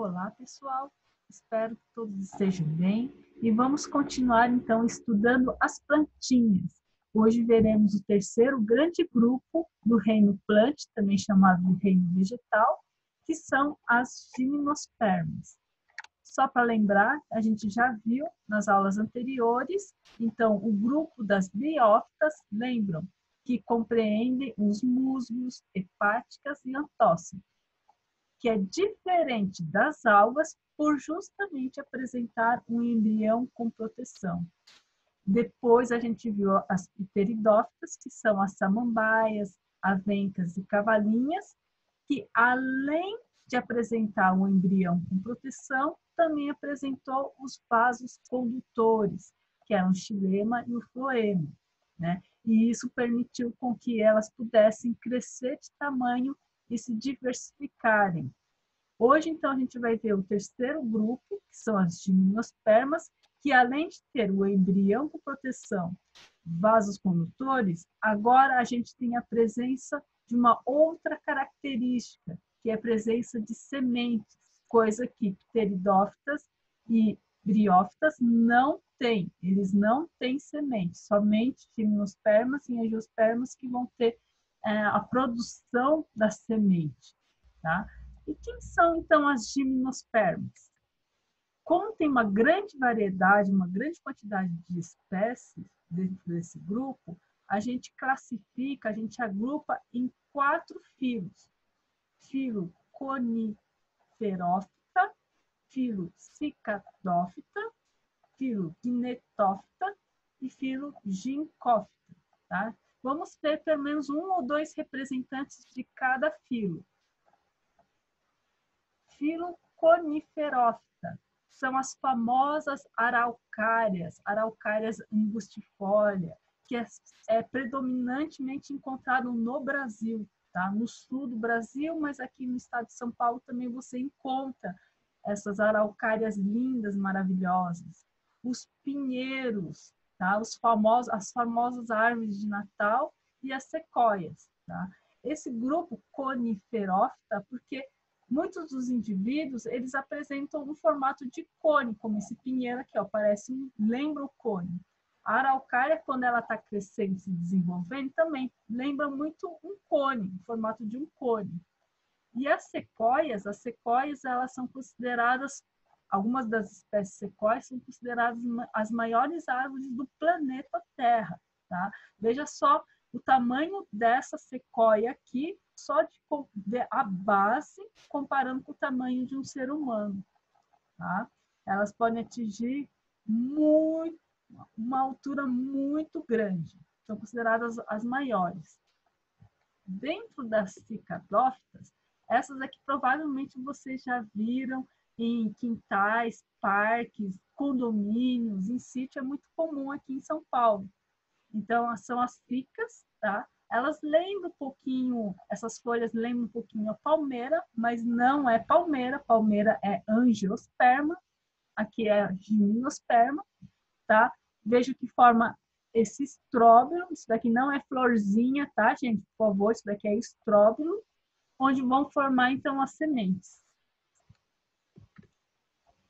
Olá, pessoal. Espero que todos estejam bem e vamos continuar, então, estudando as plantinhas. Hoje veremos o terceiro grande grupo do reino plant, também chamado de reino vegetal, que são as gimnospermas. Só para lembrar, a gente já viu nas aulas anteriores, então, o grupo das briófitas, lembram, que compreendem os musgos, hepáticas e antócitos, que é diferente das algas por justamente apresentar um embrião com proteção. Depois a gente viu as pteridófitas, que são as samambaias, avencas e cavalinhas, que além de apresentar um embrião com proteção, também apresentou os vasos condutores, que eram o xilema e o floema, né? E isso permitiu com que elas pudessem crescer de tamanho e se diversificarem. Hoje, então, a gente vai ver o terceiro grupo, que são as gimnospermas, que além de ter o embrião com proteção, vasos condutores, agora a gente tem a presença de uma outra característica, que é a presença de sementes, coisa que pteridófitas e briófitas não têm. Eles não têm sementes, somente gimnospermas e angiospermas que vão ter a produção da semente, tá? E quem são, então, as gimnospermas? Como tem uma grande variedade, uma grande quantidade de espécies dentro desse grupo, a gente classifica, a gente agrupa em 4 filos. Filo coniferófita, filo cicadófita, filo guinetófita e filo ginkgófita, tá? Vamos ter pelo menos 1 ou 2 representantes de cada filo. Filo coniferófita são as famosas araucárias, araucárias angustifolia, que é predominantemente encontrado no Brasil, tá? No sul do Brasil, mas aqui no estado de São Paulo também você encontra essas araucárias lindas, maravilhosas. Os pinheiros, tá? As famosas árvores de Natal e as sequoias, tá? Esse grupo coniferófita, porque muitos dos indivíduos, eles apresentam um formato de cone, como esse pinheiro aqui, ó, lembra o cone. A araucária, quando ela está crescendo e se desenvolvendo, também lembra muito um cone, o formato de um cone. E as sequoias, elas são consideradas, algumas das espécies sequoias são consideradas as maiores árvores do planeta Terra, tá? Veja só o tamanho dessa sequoia aqui, só de ver a base, comparando com o tamanho de um ser humano, tá? Elas podem atingir uma altura muito grande. São consideradas as maiores. Dentro das cicadófitas, essas aqui provavelmente vocês já viram em quintais, parques, condomínios, em sítio, é muito comum aqui em São Paulo. Então, são as cicas, tá? Elas lembram um pouquinho, essas folhas lembram um pouquinho a palmeira, mas não é palmeira. Palmeira é angiosperma, aqui é gimnosperma, tá? Veja que forma esse estróbilo. Isso daqui não é florzinha, tá, gente? Por favor, isso daqui é estróbilo, onde vão formar, então, as sementes.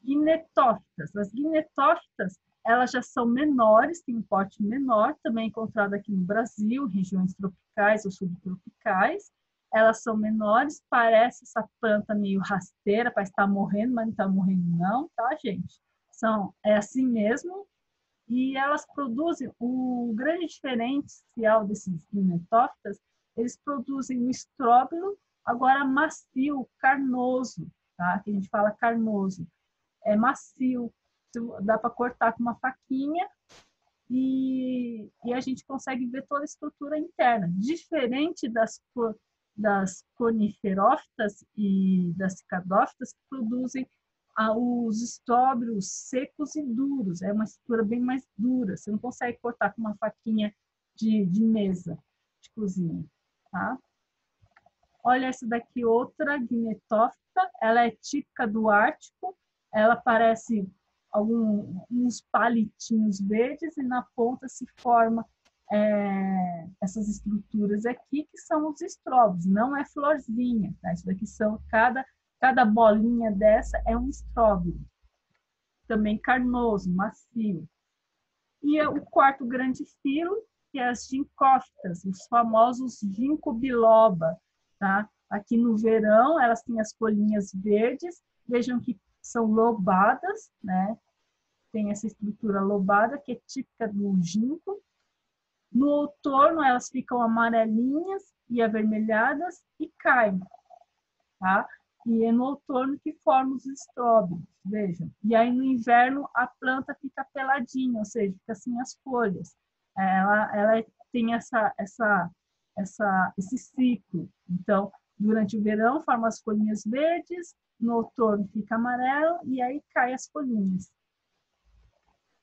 Guinetófitas. As guinetófitas, elas já são menores, têm um porte menor, também encontrado aqui no Brasil, regiões tropicais ou subtropicais. Elas são menores, parece essa planta meio rasteira, parece estar morrendo, mas não está morrendo não, tá, gente? É assim mesmo. E elas produzem, o grande diferencial desses guinetófitas, eles produzem um estróbilo, agora macio, carnoso, tá? Que a gente fala carnoso. É macio, dá para cortar com uma faquinha e a gente consegue ver toda a estrutura interna. Diferente das coniferófitas e das cicadófitas, que produzem os estróbilos secos e duros. É uma estrutura bem mais dura. Você não consegue cortar com uma faquinha de mesa, de cozinha, tá? Olha essa daqui, outra guinetófita. Ela é típica do Ártico. Ela parece uns palitinhos verdes e na ponta se forma essas estruturas aqui, que são os estróbilos. Não é florzinha, tá? Isso daqui são, cada Cada bolinha dessa é um estróbilo, também carnoso, macio. E o quarto grande filo, que é as gincófitas, os famosos ginkgo biloba, tá? Aqui no verão, elas têm as folhinhas verdes, vejam que são lobadas, né? Tem essa estrutura lobada, que é típica do ginkgo. No outono, elas ficam amarelinhas e avermelhadas e caem, tá? E é no outono que formam os estróbilos, vejam. E aí no inverno a planta fica peladinha, ou seja, fica sem as folhas. Ela tem esse ciclo. Então, durante o verão forma as folhinhas verdes, no outono fica amarelo e aí cai as folhinhas.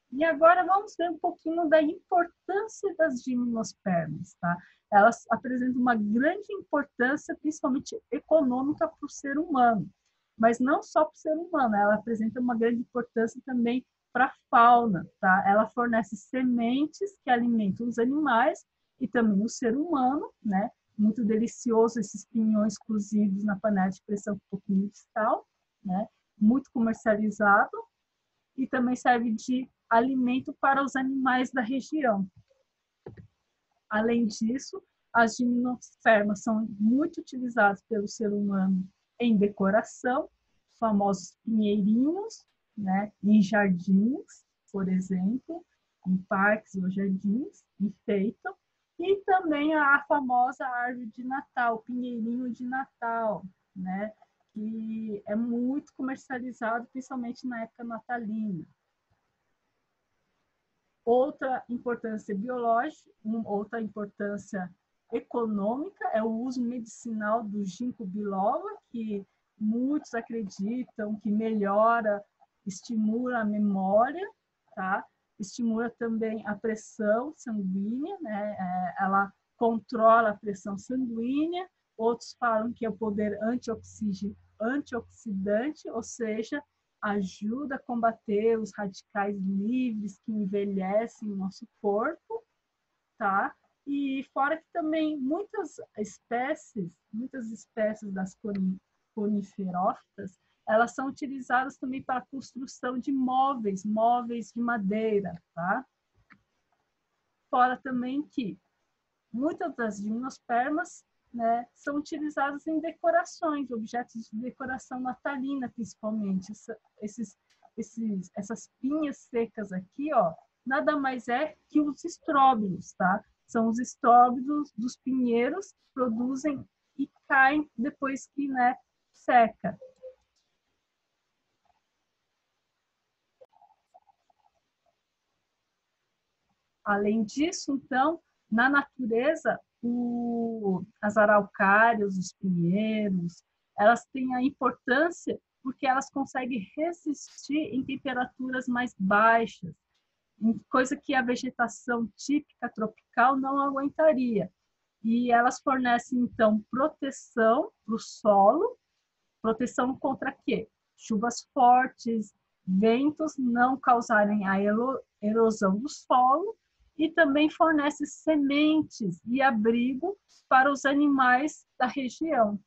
E agora vamos ver um pouquinho da importância das gimnospermas, tá? Elas apresentam uma grande importância, principalmente econômica, para o ser humano. Mas não só para o ser humano, ela apresenta uma grande importância também para a fauna, tá? Ela fornece sementes que alimentam os animais e também o ser humano, né? Muito delicioso esses pinhões cozidos na panela de pressão com um pouquinho de sal, né? Muito comercializado e também serve de alimento para os animais da região. Além disso, as gimnospermas são muito utilizadas pelo ser humano em decoração, os famosos pinheirinhos, né, em jardins, por exemplo, em parques ou jardins, enfeitam, e também a famosa árvore de Natal, o pinheirinho de Natal, né, que é muito comercializado, principalmente na época natalina. Outra importância biológica, outra importância econômica é o uso medicinal do ginkgo biloba, que muitos acreditam que melhora, estimula a memória, tá? Estimula também a pressão sanguínea, né? Ela controla a pressão sanguínea. Outros falam que é o poder antioxidante, ou seja, ajuda a combater os radicais livres que envelhecem o nosso corpo, tá? E fora que também muitas espécies das coniferófitas, elas são utilizadas também para a construção de móveis de madeira, tá? Fora também que muitas das gimnospermas, né, são utilizadas em decorações, objetos de decoração natalina, principalmente. Essas pinhas secas aqui, ó, nada mais é que os estróbilos, tá? São os estróbilos dos pinheiros que produzem e caem depois que, né, seca. Além disso, então, na natureza, as araucárias, os pinheiros, elas têm a importância porque elas conseguem resistir em temperaturas mais baixas, coisa que a vegetação típica tropical não aguentaria. E elas fornecem, então, proteção para o solo, proteção contra quê? Chuvas fortes, ventos não causarem a erosão do solo e também fornece sementes e abrigo para os animais da região,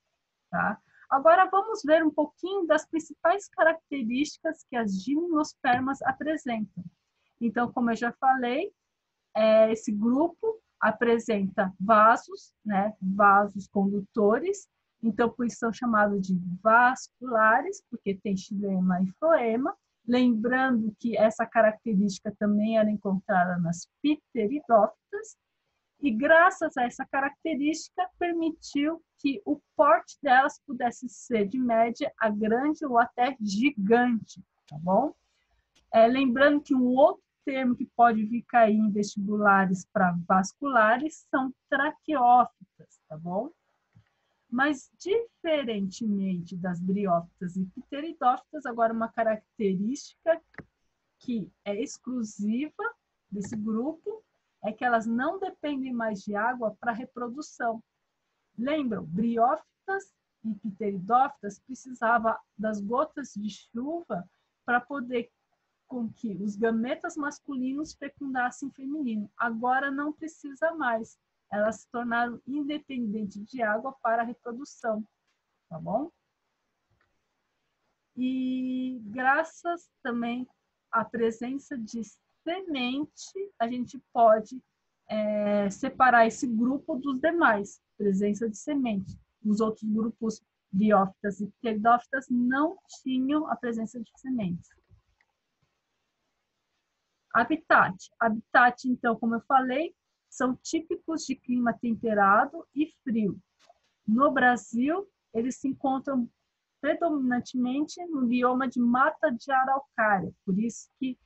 tá? Agora vamos ver um pouquinho das principais características que as gimnospermas apresentam. Então, como eu já falei, esse grupo apresenta vasos, né, vasos condutores, então por isso são chamados de vasculares, porque tem xilema e floema, lembrando que essa característica também era encontrada nas pteridófitas, e graças a essa característica permitiu que o porte delas pudesse ser de média a grande ou até gigante, tá bom? Lembrando que um outro termo que pode vir cair em vestibulares para vasculares são traqueófitas, tá bom? Mas, diferentemente das briófitas e pteridófitas, agora uma característica que é exclusiva desse grupo é que elas não dependem mais de água para reprodução. Lembram, briófitas e pteridófitas precisavam das gotas de chuva para poder com que os gametas masculinos fecundassem feminino. Agora não precisa mais. Elas se tornaram independentes de água para a reprodução, tá bom? E graças também à presença de semente, a gente pode separar esse grupo dos demais, presença de semente. Os outros grupos, biófitas e pteridófitas, não tinham a presença de sementes. Habitat. Habitat, então, como eu falei, são típicos de clima temperado e frio. No Brasil, eles se encontram predominantemente no bioma de mata de araucária, por isso que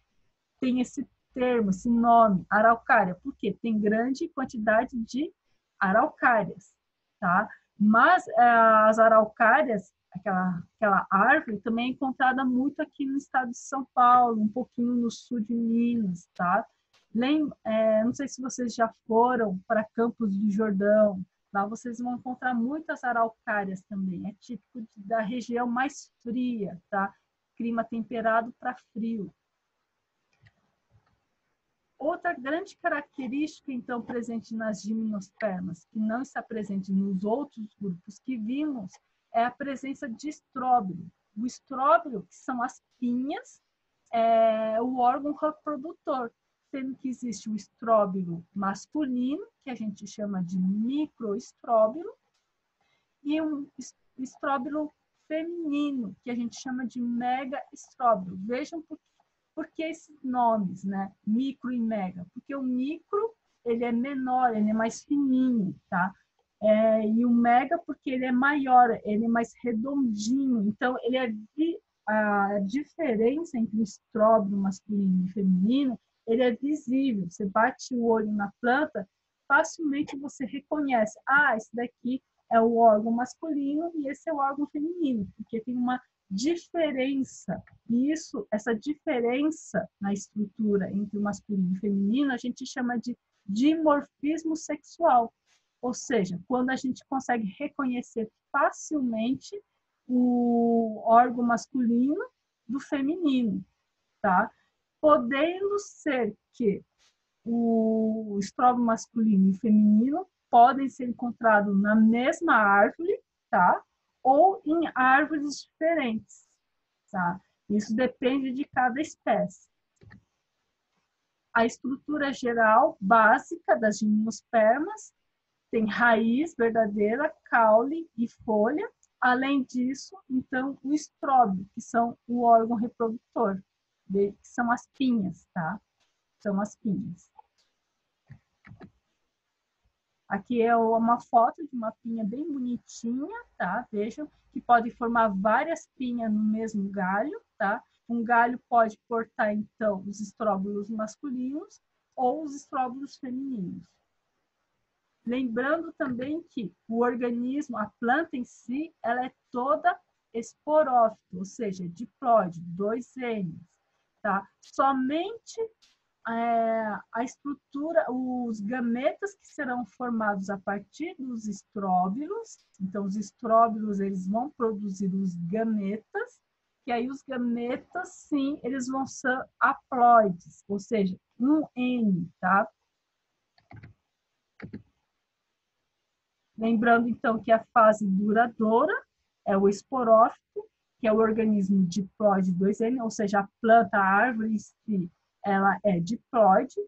tem esse termo, esse nome, araucária, porque tem grande quantidade de araucárias, tá? Mas as araucárias, aquela árvore, também é encontrada muito aqui no estado de São Paulo, um pouquinho no sul de Minas, tá? Não sei se vocês já foram para Campos do Jordão, lá vocês vão encontrar muitas araucárias também, é típico da região mais fria, tá? Clima temperado para frio. Outra grande característica, então, presente nas gimnospermas, que não está presente nos outros grupos que vimos, é a presença de estróbilo. O estróbilo, que são as pinhas, é o órgão reprodutor, sendo que existe o estróbilo masculino, que a gente chama de microestróbilo, e um estróbilo feminino, que a gente chama de megaestróbilo. Vejam por que esses nomes, né? Micro e mega? Porque o micro, ele é menor, ele é mais fininho, tá? E o mega porque ele é maior, ele é mais redondinho. Então, a diferença entre o estróbilo masculino e feminino, ele é visível. Você bate o olho na planta, facilmente você reconhece. Ah, esse daqui é o órgão masculino e esse é o órgão feminino, porque tem uma diferença. E essa diferença na estrutura entre o masculino e o feminino, a gente chama de dimorfismo sexual. Ou seja, quando a gente consegue reconhecer facilmente o órgão masculino do feminino, tá? Podendo ser que o estróbilo masculino e feminino podem ser encontrados na mesma árvore, tá? Ou em árvores diferentes, tá? Isso depende de cada espécie. A estrutura geral básica das gimnospermas tem raiz verdadeira, caule e folha. Além disso, então, o estróbilo, que são o órgão reprodutor, que são as pinhas, tá? São as pinhas. Aqui é uma foto de uma pinha bem bonitinha, tá? Vejam que pode formar várias pinhas no mesmo galho, tá? Um galho pode portar, então, os estróbilos masculinos ou os estróbilos femininos. Lembrando também que o organismo, a planta em si, ela é toda esporófita, ou seja, diplóide, 2 N's, tá? Somente a estrutura, os gametas que serão formados a partir dos estróbilos. Então, os estróbilos, eles vão produzir os gametas, e aí os gametas, sim, eles vão ser haploides, ou seja, um N, tá? Lembrando, então, que a fase duradoura é o esporófito, que é o organismo diploide 2N, ou seja, a planta, a árvore em si, ela é diploide,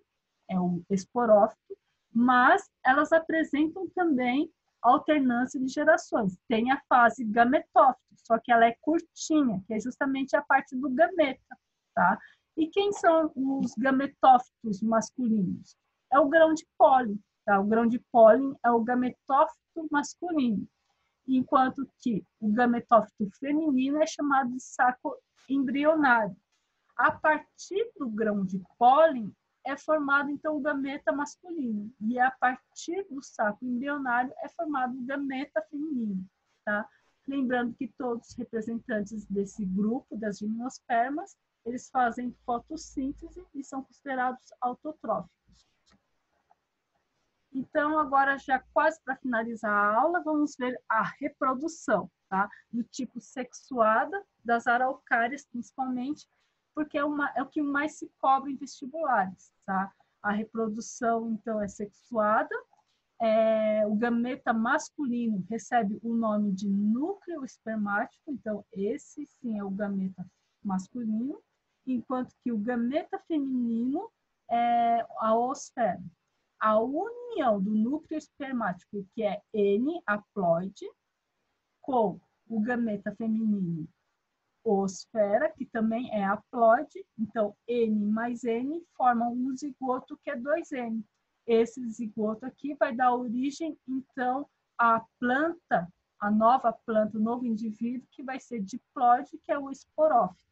é o esporófito, mas elas apresentam também alternância de gerações. Tem a fase gametófito, só que ela é curtinha, que é justamente a parte do gameta, tá? E quem são os gametófitos masculinos? É o grão de pólen, tá? O grão de pólen é o gametófito masculino, enquanto que o gametófito feminino é chamado de saco embrionário. A partir do grão de pólen é formado, então, o gameta masculino. E a partir do saco embrionário é formado o gameta feminino, tá? Lembrando que todos os representantes desse grupo, das gimnospermas, eles fazem fotossíntese e são considerados autotróficos. Então, agora, já quase para finalizar a aula, vamos ver a reprodução, tá? Do tipo sexuada, das araucárias, principalmente, porque é o que mais se cobra em vestibulares, tá? A reprodução, então, é sexuada, o gameta masculino recebe o nome de núcleo espermático, então esse sim é o gameta masculino, enquanto que o gameta feminino é a oosfera. A união do núcleo espermático, que é N, haploide, com o gameta feminino, oosfera, que também é haploide, então N mais N formam um zigoto que é 2N. Esse zigoto aqui vai dar origem, então, à planta, a nova planta, o novo indivíduo, que vai ser diploide, que é o esporófito.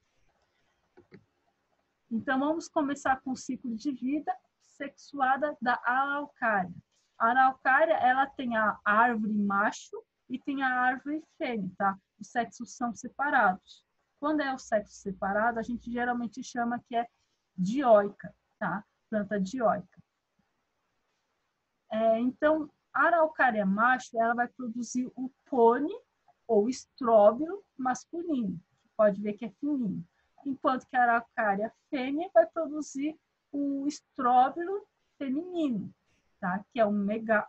Então, vamos começar com o ciclo de vida sexuada da araucária. A araucária, ela tem a árvore macho e tem a árvore fêmea, tá? Os sexos são separados. Quando é o sexo separado, a gente geralmente chama que é dioica, tá? Planta dioica. Então, a araucária macho, ela vai produzir o pônei ou estróbilo masculino, que pode ver que é fininho. Enquanto que a araucária fêmea vai produzir o estróbilo feminino, tá? Que é um mega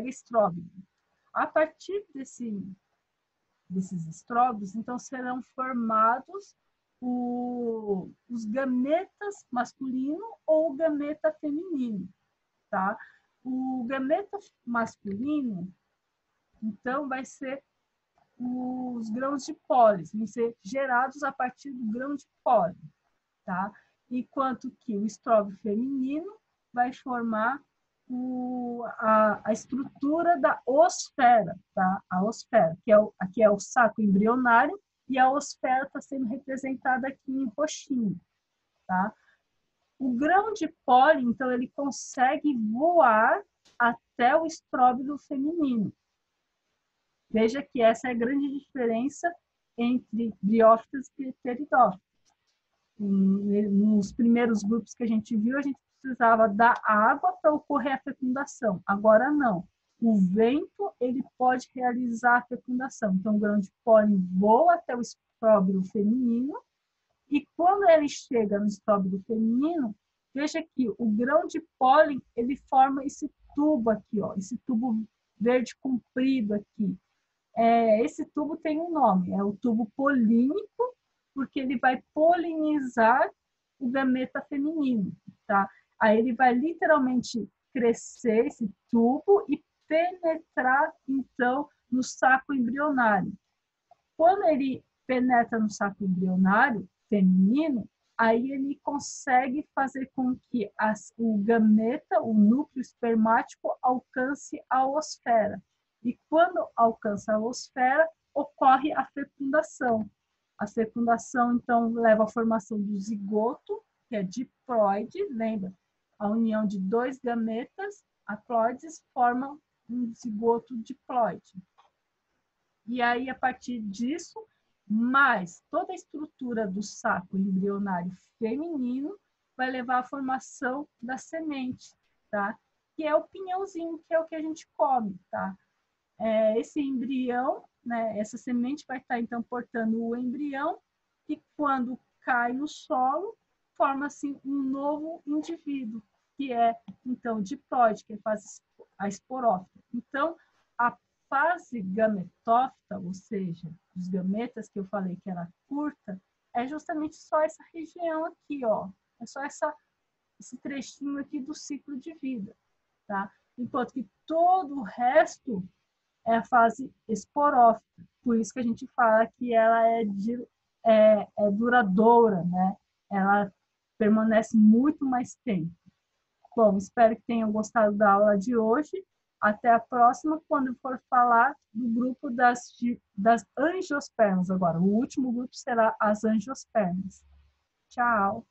estróbilo. A partir desses estróbilos, então, serão formados os gametas masculino ou gameta feminino, tá? O gameta masculino, então, vai ser os grãos de pólen, vão ser gerados a partir do grão de pólen, tá? Enquanto que o estróbilo feminino vai formar a estrutura da oosfera, tá? A oosfera, que aqui é o saco embrionário, e a oosfera está sendo representada aqui em roxinho, tá? O grão de pólen, então, ele consegue voar até o estróbilo feminino. Veja que essa é a grande diferença entre briófitas e pteridófitas. Nos primeiros grupos que a gente viu, a gente precisava da água para ocorrer a fecundação. Agora não. O vento, ele pode realizar a fecundação. Então, o grão de pólen voa até o estróbilo feminino e quando ele chega no estróbilo feminino, veja que o grão de pólen, ele forma esse tubo aqui, ó, esse tubo verde comprido aqui. Esse tubo tem um nome, é o tubo polínico, porque ele vai polinizar o gameta feminino, tá? Aí ele vai literalmente crescer esse tubo e penetrar, então, no saco embrionário. Quando ele penetra no saco embrionário feminino, aí ele consegue fazer com que o gameta, o núcleo espermático, alcance a oosfera. E quando alcança a oosfera, ocorre a fecundação. A fecundação, então, leva à formação do zigoto, que é diploide, lembra? A união de dois gametas haploides forma um zigoto diploide. E aí, a partir disso, mais toda a estrutura do saco embrionário feminino vai levar à formação da semente, tá? Que é o pinhãozinho, que é o que a gente come, tá? Esse embrião, né, essa semente vai estar, então, portando o embrião e quando cai no solo, forma-se um novo indivíduo, que é, então, diploide, que faz a esporófita. Então, a fase gametófita, ou seja, os gametas que eu falei que era curta, é justamente só essa região aqui, ó. É só esse trechinho aqui do ciclo de vida, tá? Enquanto que todo o resto é a fase esporófita. Por isso que a gente fala que ela é duradoura, né? Ela permanece muito mais tempo. Bom, espero que tenham gostado da aula de hoje. Até a próxima, quando for falar do grupo das angiospermas agora. O último grupo será as angiospermas. Tchau!